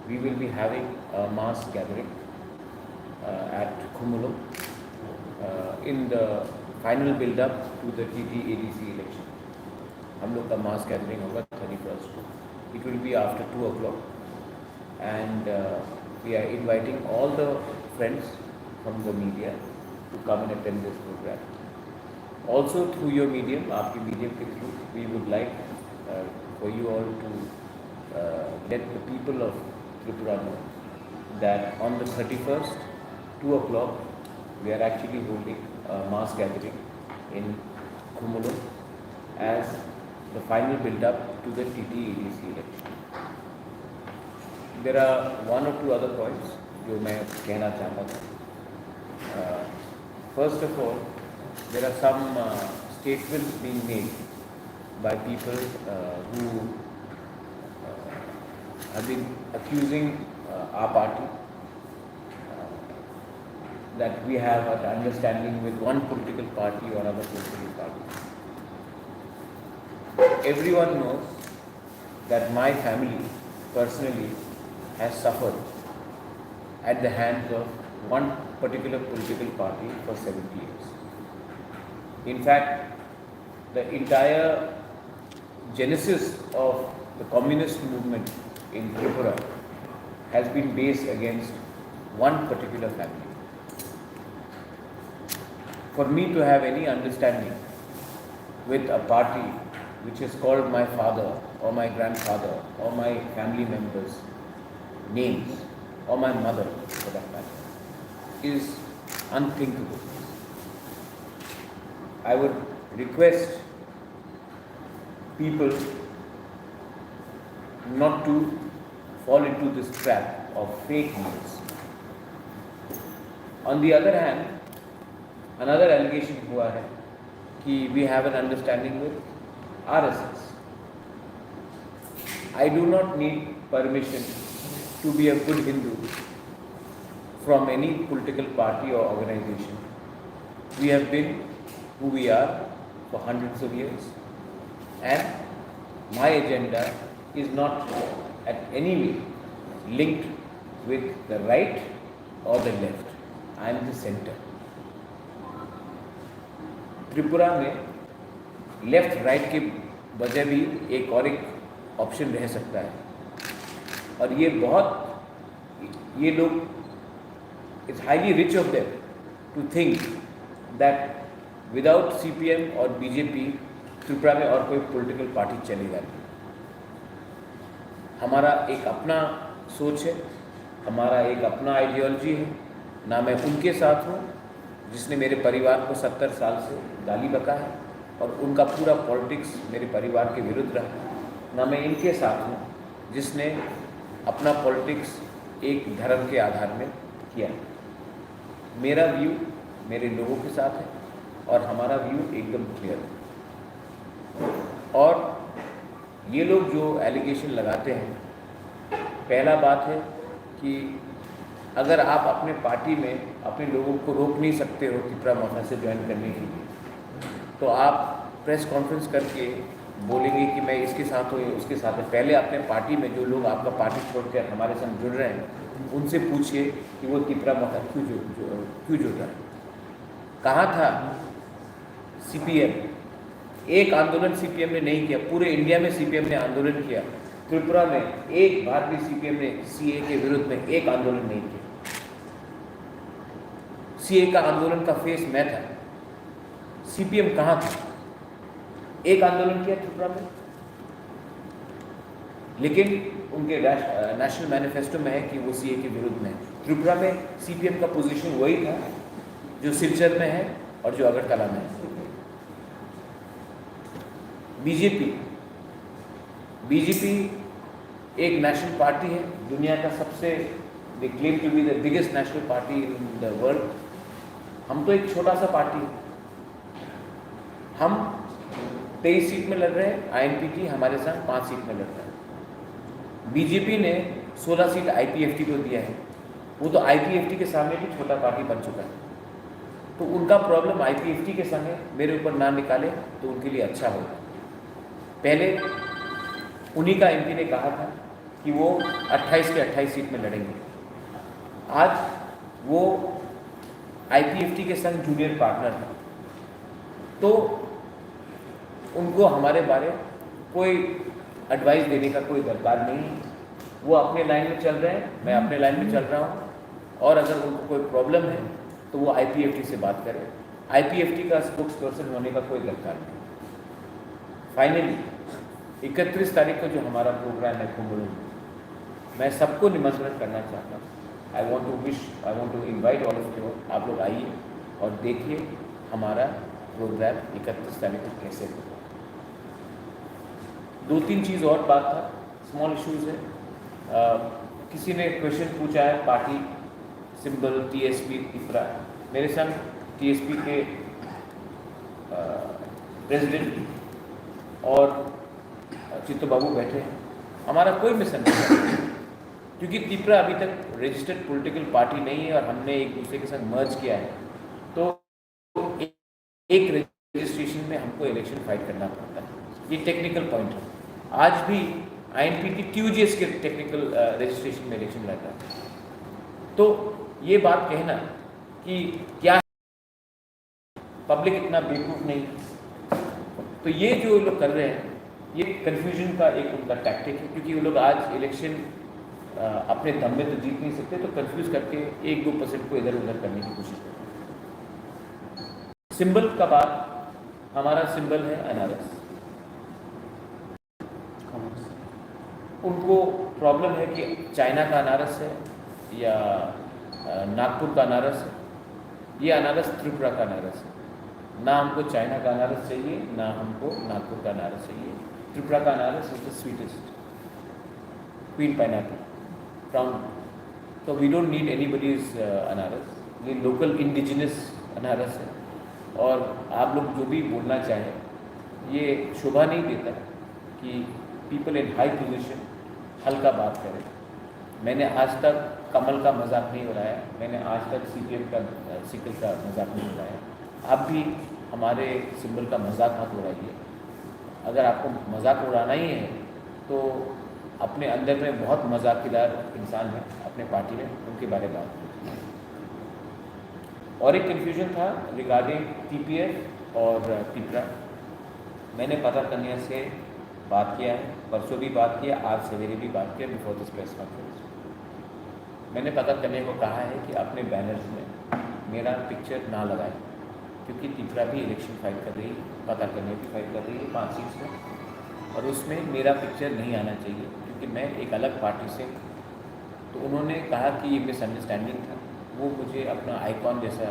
we will be having a mass gathering at Khumulum in the final build-up to the TT-ADC election. हम लोग का mass gathering होगा 31st को. It will be after 2 o'clock, and we are inviting all the friends from the media to come and attend this program. Also through your medium, आपके medium के through, we would like for you all to let the people of Tripura know that on the 31st, 2 o'clock, we are actually holding a mass gathering in Khumulum as the final build-up to the TT-ADC election. There are one or two other points जो मैं कहना चाहता था. First of all, there are some statements being made by people who have been accusing our party that we have an understanding with one political party or another political party. Everyone knows that my family personally has suffered at the hands of one particular political party for 70 years. In fact, the entire genesis of the communist movement in Tripura has been based against one particular family. For me to have any understanding with a party which is called my father or my grandfather or my family members' names or my mother for that matter is unthinkable. I would request people not to fall into this trap of fake news. On the other hand, another allegation हुआ है कि we have an understanding with RSS. I do not need permission to be a good Hindu from any political party or organization. We have been who we are for hundreds of years, and my agenda is not at any way linked with the right or the left. I am the center. Tripura में left right के बजाय भी एक और एक option रह सकता है, और ये लोग it's highly rich of them to think that without CPM और बीजेपी त्रिपुरा में और कोई पॉलिटिकल पार्टी चलेगा नहीं. हमारा एक अपना सोच है, हमारा एक अपना आइडियोलॉजी है. ना मैं उनके साथ हूँ जिसने मेरे परिवार को 70 साल से गाली बका है और उनका पूरा पॉलिटिक्स मेरे परिवार के विरुद्ध रहा. ना मैं इनके साथ हूँ जिसने अपना पॉलिटिक्स एक धर्म के आधार में किया. मेरा व्यू मेरे लोगों के साथ है और हमारा व्यू एकदम क्लियर है. और ये लोग जो एलिगेशन लगाते हैं, पहला बात है कि अगर आप अपने पार्टी में अपने लोगों को रोक नहीं सकते हो त्रिपुरा मोर्चा से ज्वाइन करने के लिए, तो आप प्रेस कॉन्फ्रेंस करके बोलेंगे कि मैं इसके साथ हूँ उसके साथ हूँ. पहले अपने पार्टी में जो लोग आपका पार्टी छोड़कर हमारे साथ जुड़ रहे हैं उनसे पूछिए कि वो त्रिपुरा मोर्चा क्यों जुड़ रहा है. कहाँ था सीपीएम? एक आंदोलन सीपीएम ने नहीं किया. पूरे इंडिया में सीपीएम ने आंदोलन किया. त्रिपुरा में एक बार भी सीपीएम ने सीए के विरुद्ध में एक आंदोलन नहीं किया. सीए का आंदोलन का फेस मैं था. सीपीएम कहाँ था? एक आंदोलन किया त्रिपुरा में, लेकिन उनके नेशनल मैनिफेस्टो में है कि वो सीए के विरुद्ध में है. त्रिपुरा में सीपीएम का पोजीशन वही था जो सिलचर में है और जो अगरतला में है. बीजेपी एक नेशनल पार्टी है, दुनिया का सबसे, they claim to be the biggest national party in the world. हम तो एक छोटा सा पार्टी है. हम 23 सीट में लड़ रहे हैं, आईएनपीटी हमारे साथ 5 सीट में लड़ रहा है. बीजेपी ने 16 सीट आईपीएफटी को दिया है. वो तो आईपीएफटी के सामने भी छोटा पार्टी बन चुका है. तो उनका प्रॉब्लम आईपीएफटी के सामने मेरे ऊपर ना निकाले तो उनके लिए अच्छा होगा. पहले उन्हीं का एमपी ने कहा था कि वो 28 के 28 सीट में लड़ेंगे। आज वो IPFT के संग जूनियर पार्टनर हैं, तो उनको हमारे बारे कोई एडवाइस देने का कोई दरकार नहीं है। वो अपने लाइन में चल रहे हैं, मैं अपने लाइन में चल रहा हूँ, और अगर उनको कोई प्रॉब्लम है तो वो IPFT से बात करें। IPFT का स्पोक्स पर्सन होने का कोई दरकार नहीं। फाइनली 31 तारीख को जो हमारा प्रोग्राम है कुंभ में, मैं सबको निमंत्रण करना चाहता हूँ। I want to invite all of you, आप लोग आइए और देखिए हमारा प्रोग्राम 31 तारीख को कैसे होगा। 2-3 चीज़ और बात था, स्मॉल इश्यूज़ है। किसी ने क्वेश्चन पूछा है पार्टी सिंबल TSP तिपरा। मेरे संग TSP के प्रेसिडेंट और चित्तो बाबू बैठे हैं। हमारा कोई मिसअंडरस्टैंडिंग नहीं, क्योंकि तिपरा अभी तक रजिस्टर्ड पॉलिटिकल पार्टी नहीं है और हमने एक दूसरे के साथ मर्ज किया है, तो एक रजिस्ट्रेशन में हमको इलेक्शन फाइट करना पड़ता है। ये टेक्निकल पॉइंट है। आज भी INPT TUGS के टेक्निकल रजिस्ट्रेशन में इलेक्शन लड़ रहा है। तो ये बात कहना कि क्या पब्लिक इतना बेवकूफ़ नहीं, तो ये जो लोग कर रहे हैं ये कन्फ्यूजन का एक उनका टैक्टिक है, क्योंकि वो लोग आज इलेक्शन अपने दम में तो जीत नहीं सकते, तो कंफ्यूज करके 1-2% को इधर उधर करने की कोशिश करते हैं। सिंबल का बात, हमारा सिंबल है अनारस। उनको प्रॉब्लम है कि चाइना का अनारस है या नागपुर का अनारस है। ये अनारस त्रिपुरा का अनारस है। ना हमको चाइना का अनारस चाहिए, ना हमको नागपुर का अनारस चाहिए। त्रिपुरा का अनारस is the sweetest, queen pineapple from, तो वी डोंट नीड एनीबडीज अनारस। ये लोकल इंडिजिनस अनारस है, और आप लोग जो भी बोलना चाहें, ये शोभा नहीं देता कि पीपल इन हाई पोजीशन हल्का बात करें। मैंने आज तक कमल का मजाक नहीं उड़ाया, मैंने आज तक CPM का सिकल का मजाक नहीं उड़ाया। आप भी हमारे सिंबल का मजाक मत उड़ाइए। अगर आपको मजाक उड़ाना ही है तो अपने अंदर में बहुत मजाकीदार इंसान है अपने पार्टी में, उनके बारे में बात करें। और एक कन्फ्यूजन था रिगार्डिंग TPF और तिपरा। मैंने पता कन्या से बात किया है, परसों भी बात किया, आज सवेरे भी बात किया बिफोर दिस प्रेस कॉन्फ्रेंस। मैंने पता करने को कहा है कि अपने बैनर्स में मेरा पिक्चर ना लगाए, क्योंकि तिपरा भी इलेक्शन फाइट कर रही है, पता करने भी फाइट कर रही है 5 सीट्स में, और उसमें मेरा पिक्चर नहीं आना चाहिए क्योंकि मैं एक अलग पार्टी से। तो उन्होंने कहा कि ये मिसअंडरस्टैंडिंग था। वो मुझे अपना आइकॉन जैसा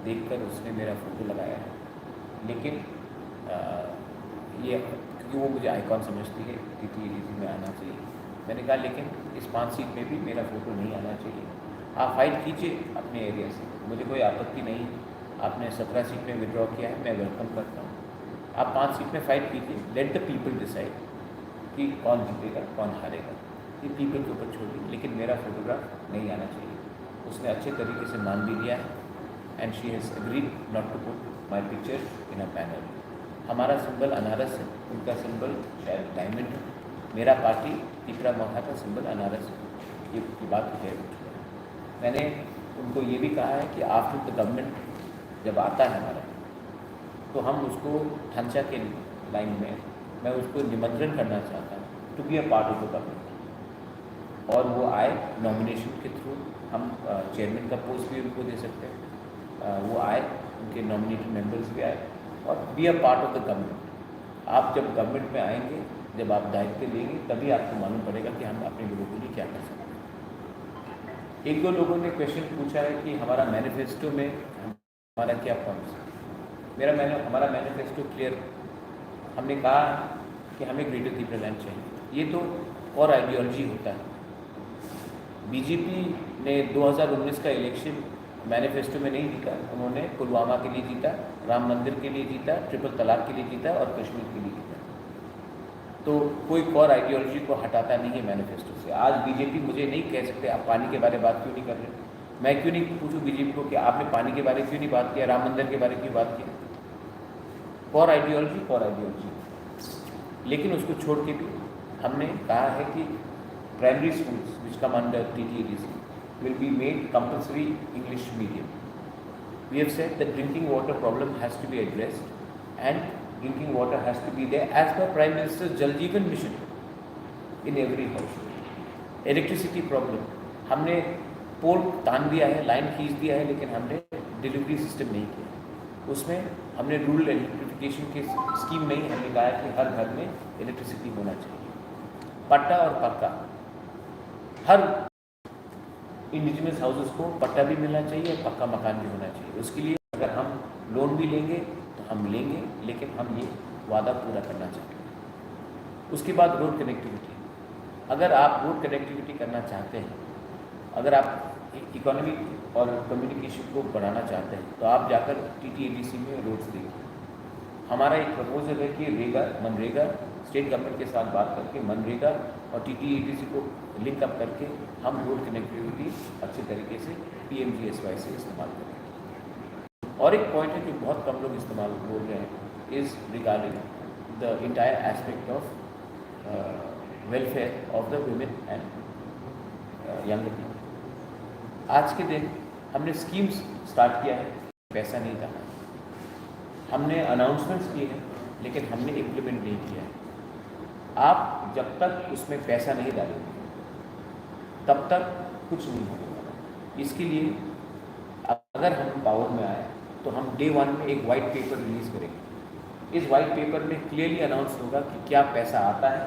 देखकर उसने मेरा फ़ोटो लगाया है, लेकिन ये क्योंकि वो मुझे आइकॉन समझती है, रीति में आना चाहिए। मैंने कहा लेकिन इस 5 सीट में भी मेरा फ़ोटो नहीं आना चाहिए। आप फाइट कीजिए अपने एरिया से, मुझे कोई आपत्ति नहीं। आपने 17 सीट में विड्रॉ किया है, मैं वेलकम करता हूँ। आप 5 सीट में फाइट कीजिए, लेट द पीपल डिसाइड कि कौन जीतेगा कौन हारेगा, ये पीपल के ऊपर छोड़िए, लेकिन मेरा फोटोग्राफ नहीं आना चाहिए। उसने अच्छे तरीके से मान भी लिया है, and she has agreed not to put my picture in a banner. हमारा सिंबल अनारस है, उनका सिंबल शायद डायमंड है। मेरा पार्टी तिपरा मौका का सिंबल अनारस है। ये बात तो है। मैंने उनको ये भी कहा है कि आफ्टर द गवर्नमेंट जब आता है हमारा, तो हम उसको ढांचा के लाइन में मैं उसको निमंत्रण करना चाहता हूँ to be a part of the government, और वो आए नॉमिनेशन के थ्रू। हम चेयरमैन का पोस्ट भी उनको दे सकते हैं, वो आए, उनके नॉमिनेटेड मेंबर्स भी आए, और B a part of the government. आप जब गवर्नमेंट में आएंगे, जब आप दायित्व लेंगे, तभी आपको मालूम पड़ेगा कि हम अपने लोगों के लिए क्या कर सकते हैं। 1-2 लोगों ने क्वेश्चन पूछा है कि हमारा मैनिफेस्टो में हमारा क्या पॉइंट्स है। हमारा मैनिफेस्टो क्लियर। हमने कहा कि हमें ग्रेटर तिपरा लैंड चाहिए। ये तो और आइडियोलॉजी होता है। बीजेपी ने 2019 का इलेक्शन मैनिफेस्टो में नहीं जीता, उन्होंने पुलवामा के लिए जीता, राम मंदिर के लिए जीता, ट्रिपल तलाक के लिए जीता और कश्मीर के लिए जीता। तो कोई और आइडियोलॉजी को हटाता नहीं है मैनिफेस्टो से। आज बीजेपी मुझे नहीं कह सकते आप पानी के बारे में बात क्यों नहीं कर रहे। मैं क्यों नहीं पूछूं बीजेपी को कि आपने पानी के बारे में क्यों नहीं बात किया, राम मंदिर के बारे में क्यों बात किया। और आइडियोलॉजी। लेकिन उसको छोड़ के भी हमने कहा है कि primary schools which come under TTADC will be made compulsory English medium. We have said that drinking water problem has to be addressed and drinking water has to be there as per Prime Minister's Jal Jeevan Mission in every household. Electricity problem, हमने पोल तान दिया है, line खींच दिया है, लेकिन हमने delivery system नहीं किया। उसमें हमने रूरल इलेक्ट्रिफिकेशन की स्कीम में ही हमने कहा कि हर घर में इलेक्ट्रिसिटी होना चाहिए। पट्टा और पक्का, हर इंडिजिनस हाउसेस को पट्टा भी मिलना चाहिए और पक्का मकान भी होना चाहिए। उसके लिए अगर हम लोन भी लेंगे तो हम लेंगे, लेकिन हम ये वादा पूरा करना चाहते हैं। उसके बाद रोड कनेक्टिविटी, अगर आप रोड कनेक्टिविटी करना चाहते हैं, अगर आप इकोनॉमी और कम्युनिकेशन को बढ़ाना चाहते हैं, तो आप जाकर TTADC में रोड्स देखिए। हमारा एक प्रपोजल है कि मनरेगा स्टेट गवर्नमेंट के साथ बात करके मनरेगा और TTADC को लिंक अप करके हम रोड कनेक्टिविटी अच्छे तरीके से PMGSY से इस्तेमाल करें। और एक पॉइंट है कि बहुत कम लोग इस्तेमाल बोल रहे हैं, is regarding the entire aspect of welfare of the women and young people. आज के दिन हमने स्कीम्स स्टार्ट किया है, पैसा नहीं डाला, हमने अनाउंसमेंट्स किए हैं, लेकिन हमने इम्प्लीमेंट नहीं किया है। आप जब तक उसमें पैसा नहीं डालेंगे तब तक कुछ नहीं होगा। इसके लिए अगर हम पावर में आए तो हम Day 1 में एक वाइट पेपर रिलीज़ करेंगे। इस वाइट पेपर में क्लियरली अनाउंस होगा कि क्या पैसा आता है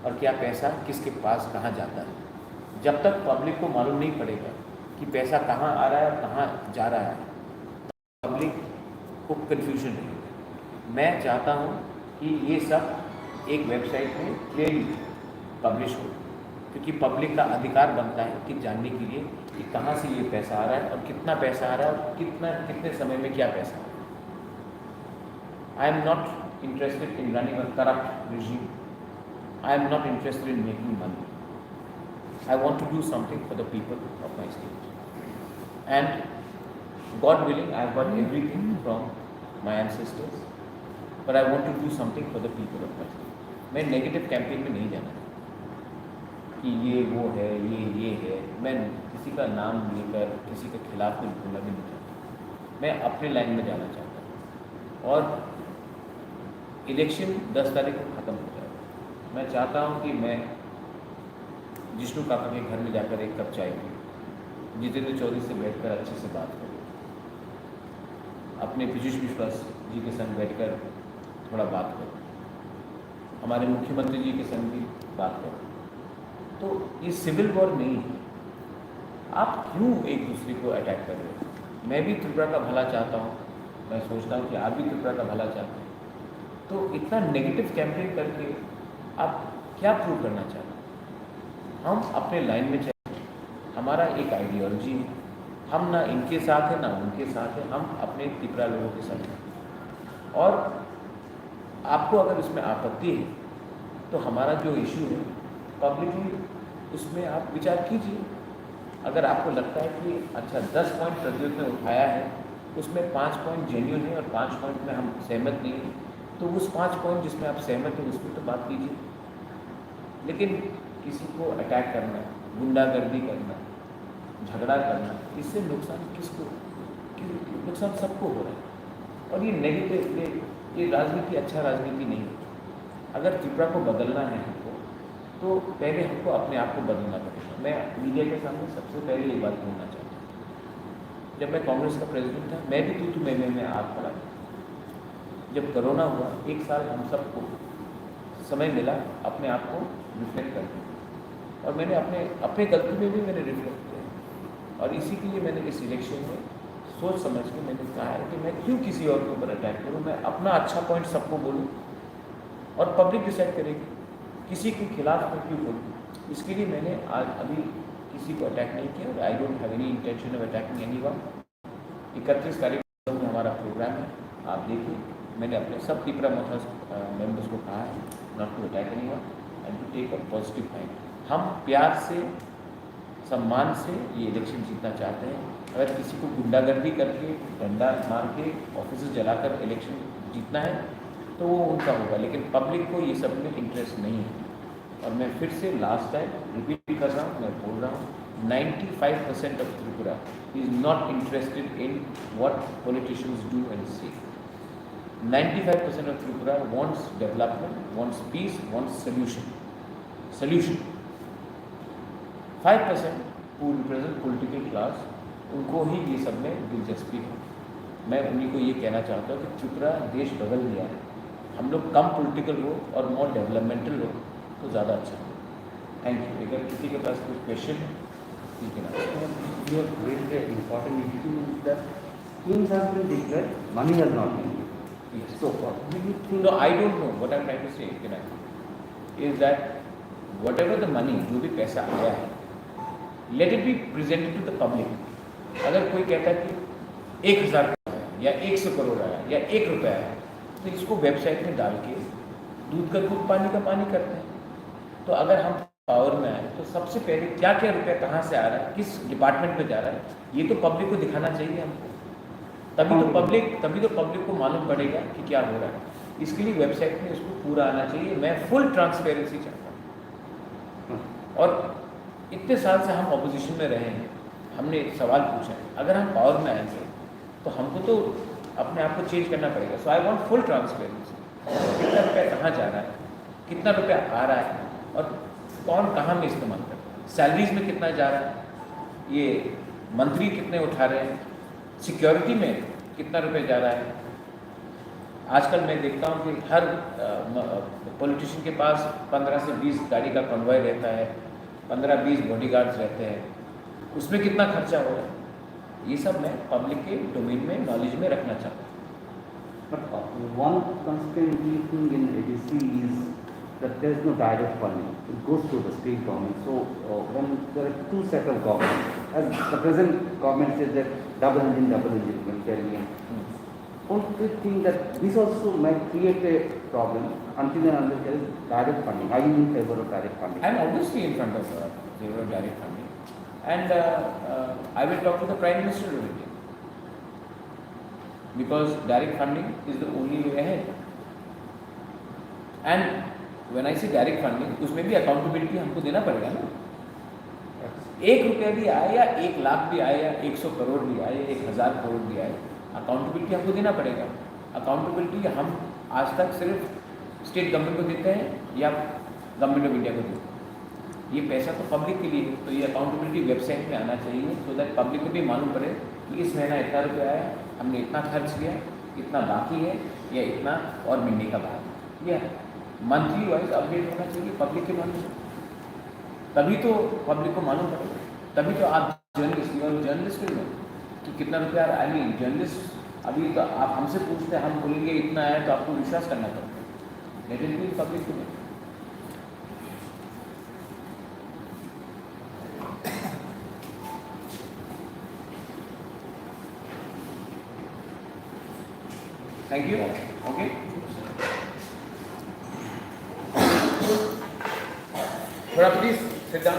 और क्या पैसा किसके पास कहाँ जाता है। जब तक पब्लिक को मालूम नहीं पड़ेगा कि पैसा कहाँ आ रहा है और कहाँ जा रहा है, पब्लिक को कन्फ्यूजन नहीं। मैं चाहता हूँ कि ये सब एक वेबसाइट में क्लियरली पब्लिश हो, क्योंकि पब्लिक का अधिकार बनता है कि जानने के लिए कि कहाँ से ये पैसा आ रहा है और कितना पैसा आ रहा है और कितने समय में क्या पैसा आ रहा है। I am not interested in running a corrupt regime. I am not interested in making money. I want to do something for the people of my state. And God willing, I have got everything from my ancestors, but I want to do something for the people of my state. मैं negative campaign में नहीं जाना कि ये वो है, ये है। मैं किसी का नाम लेकर किसी के खिलाफ में बोलना भी नहीं चाहता। मैं अपने लाइन में जाना चाहता हूँ। और इलेक्शन 10 तारीख को ख़त्म हो जाएगा। मैं चाहता हूँ कि मैं जिष्णु काका के घर में जाकर एक कप चाय पी, जितेंद्र चौधरी से बैठकर अच्छे से बात करूँ, अपने पीयूष विश्वास जी के संग बैठकर थोड़ा बात करूँ, हमारे मुख्यमंत्री जी के संग भी बात करूँ। तो ये सिविल वॉर नहीं है। आप क्यों एक दूसरे को अटैक कर रहे हो? मैं भी त्रिपुरा का भला चाहता हूँ, मैं सोचता हूँ कि आप भी त्रिपुरा का भला चाहते हैं। तो इतना नेगेटिव कैंपेन करके आप क्या प्रूव करना चाहते हैं? हम अपने लाइन में चलें। हमारा एक आइडियोलॉजी है, हम ना इनके साथ हैं ना उनके साथ हैं, हम अपने त्रिपुरा लोगों के साथ हैं। और आपको अगर इसमें आपत्ति है तो हमारा जो इशू है पब्लिकली उसमें आप विचार कीजिए। अगर आपको लगता है कि अच्छा 10 पॉइंट प्रद्योत ने उठाया है, उसमें 5 पॉइंट जेन्युइन है और 5 पॉइंट में हम सहमत नहीं हैं, तो उस 5 पॉइंट जिसमें आप सहमत हैं उसमें तो बात कीजिए। लेकिन किसी को अटैक करना, गुंडागर्दी करना, झगड़ा करना, इससे नुकसान किसको? नुकसान सबको हो रहा है। और ये नेगेटिव, ये राजनीति अच्छा राजनीति नहीं है। अगर त्रिपुरा को बदलना है हमको, तो पहले हमको अपने आप को बदलना पड़ेगा। मैं मीडिया के सामने सबसे पहले ये बात बोलना चाहता हूँ, जब मैं कांग्रेस का प्रेसिडेंट था, मैं भी तू मैं आग पड़ा। जब कोरोना हुआ, 1 साल हम सबको समय मिला अपने आप को रिफ्लेक्ट करने, और मैंने अपने गलती में भी मैंने रिफ्लेक्ट किया। और इसी के लिए मैंने इस इलेक्शन में सोच समझ के मैंने कहा है कि मैं क्यों किसी और के ऊपर अटैक करूँ, मैं अपना अच्छा पॉइंट सबको बोलूँ और पब्लिक डिसाइड करेगी किसी के खिलाफ मैं क्यों बोलूँ। इसके लिए मैंने आज अभी किसी को अटैक नहीं किया और I don't have any intention of attacking anyone. 31 तारीख को हमारा प्रोग्राम है, आप देखिए। मैंने अपने सब त्रिपुरा मोथर्स मेंबर्स को कहा है not to attack anyone and to take a positive point. हम प्यार से, सम्मान से ये इलेक्शन जीतना चाहते हैं। अगर किसी को गुंडागर्दी करके, डंडा मार के, ऑफिस जलाकर इलेक्शन जीतना है तो वो उनका होगा, लेकिन पब्लिक को ये सब में इंटरेस्ट नहीं है। और मैं फिर से लास्ट टाइम रिपीट कर रहा हूँ, मैं बोल रहा हूँ, 95% of Tripura is not interested in what politicians do and say. 95% of Tripura wants development, wants peace, wants solution. 5% who represent political class, उनको ही ये सब में दिलचस्पी है। मैं उन्हीं को ये कहना चाहता हूँ कि त्रिपुरा देश बदल गया है, हम लोग कम पॉलिटिकल हो और मोर डेवलपमेंटल हो तो ज़्यादा अच्छा हो। Thank you. अगर किसी के पास कोई क्वेश्चन है ठीक है ना। You have raised an important issue that schemes have been declared, money has not been given. Yes. So what do you think? No, I don't know. What I'm trying to say can I, is that whatever the money, जो भी पैसा आया है, let it be presented to the public. अगर कोई कहता है कि 1000 करोड़ आया या 100 करोड़ आया या 1 रुपया आया, तो इसको वेबसाइट में डाल के दूध का दूध पानी का पानी करते हैं। तो अगर हम पावर में आए तो सबसे पहले क्या क्या रुपया कहाँ से आ रहा है, किस डिपार्टमेंट में जा रहा है, ये तो पब्लिक को दिखाना चाहिए हमको। तभी तो पब्लिक को मालूम पड़ेगा कि क्या हो रहा है। इसके लिए वेबसाइट में इसको पूरा आना चाहिए। मैं फुल ट्रांसपेरेंसी चाहता हूँ। और इतने साल से हम ऑपोजिशन में रहे हैं, हमने एक सवाल पूछा है, अगर हम पावर में आएंगे तो हमको तो अपने आप को चेंज करना पड़ेगा। सो आई वांट फुल ट्रांसपेरेंसी। कितना रुपया कहाँ जा रहा है, कितना रुपया आ रहा है और कौन कहाँ में इस्तेमाल कर रहा है, सैलरीज में कितना जा रहा है, ये मंत्री कितने उठा रहे हैं, सिक्योरिटी में कितना रुपया जा रहा है। आजकल मैं देखता हूँ कि हर पॉलिटिशियन के पास 15 से 20 गाड़ी का कॉन्वॉय रहता है, 15-20 बॉडीगार्ड्स रहते हैं, उसमें कितना खर्चा हो रहा है, ये सब मैं पब्लिक के डोमेन में नॉलेज में रखना चाहता हूँ। But one constraint we think in ADC is that there is no direct funding. It goes to the state government. So when there are two set of governments, as the present government says that double engine will carry in. Don't you think that this also might create a problem until and unless there is direct funding? Are you in favor of direct funding? I am obviously in front of favor of direct funding, and I will talk to the Prime Minister of India, because direct funding is the only way ahead. And when I say direct funding, उसमें भी accountability हमको देना पड़ेगा ना। 1 रुपया भी आए या 1 लाख भी आए या 100 करोड़ भी आए, 1000 करोड़ भी आए, अकाउंटेबिलिटी हमको देना पड़ेगा। अकाउंटेबिलिटी हम आज तक सिर्फ स्टेट गवर्नमेंट को देते हैं या गवर्नमेंट ऑफ इंडिया को देते हैं। ये पैसा तो पब्लिक के लिए है, तो ये अकाउंटेबिलिटी वेबसाइट में आना चाहिए, सो दैट पब्लिक को भी मालूम पड़े कि इस महीना इतना रुपया आया, हमने इतना खर्च किया, इतना बाकी है या इतना और मिलने का बात। यह मंथली वाइज अपडेट होना चाहिए पब्लिक के मालूम से, तभी तो पब्लिक को मालूम पड़ेगा। तभी तो आप जर्नलिस्ट में कि कितना रुपया आई मीन जर्नलिस्ट अभी तो आप हमसे पूछते हैं, हम बोलेंगे इतना है तो आपको विश्वास करना पड़ेगा। Let it be public to. Thank you. Okay. Please sit down.